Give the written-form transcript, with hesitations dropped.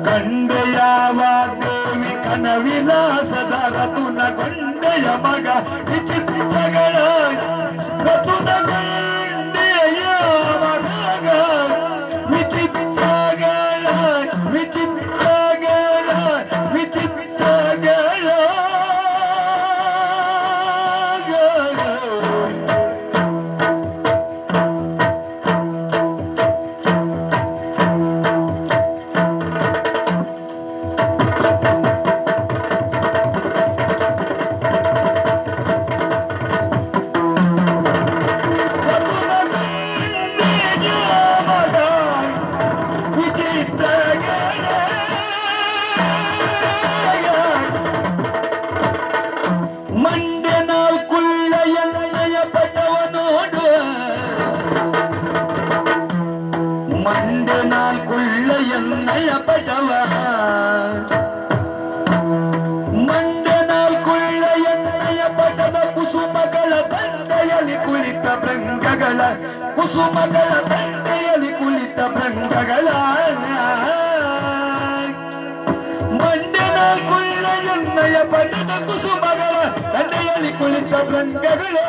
ಕಂಡೆಯಾವ ದೇವಿ ಕನವಿಲಾಸದ ರತುನ ಗೊಂಡೆಯ ಮಗ ವಿಚಿತ್ರಗಳ ರತುನ ಗೊಂಡೆಯ ಮಗ ವಿಚಿತ್ರಗಳ ವಿಚಿತ್ರಗಳ ವಿಚಿತ್ರಗಳ ಮಂಡನಾಲ್ಕುಳ್ಳೆಯನ್ನಯ ಪಟವ ಮಂಡನಾಲ್ಕುಳ್ಳೆಯನ್ನಯ ಪಟದ ಕುಸುಮಗಳ ದಂಡೆಯಲ್ಲಿ ಕುಳಿತ ಭೃಂಗಗಳ ಕುಸುಮಗಳ ದಂಡೆಯಲ್ಲಿ ಕುಳಿತ ಭೃಂಗಗಳ ಮಂಡನಾಲ್ಕುಳ್ಳೆಯನ್ನಯ ಪಟದ ಕುಸುಮಗಳ ದಂಡೆಯಲ್ಲಿ ಕುಳಿತ ಭೃಂಗಗಳು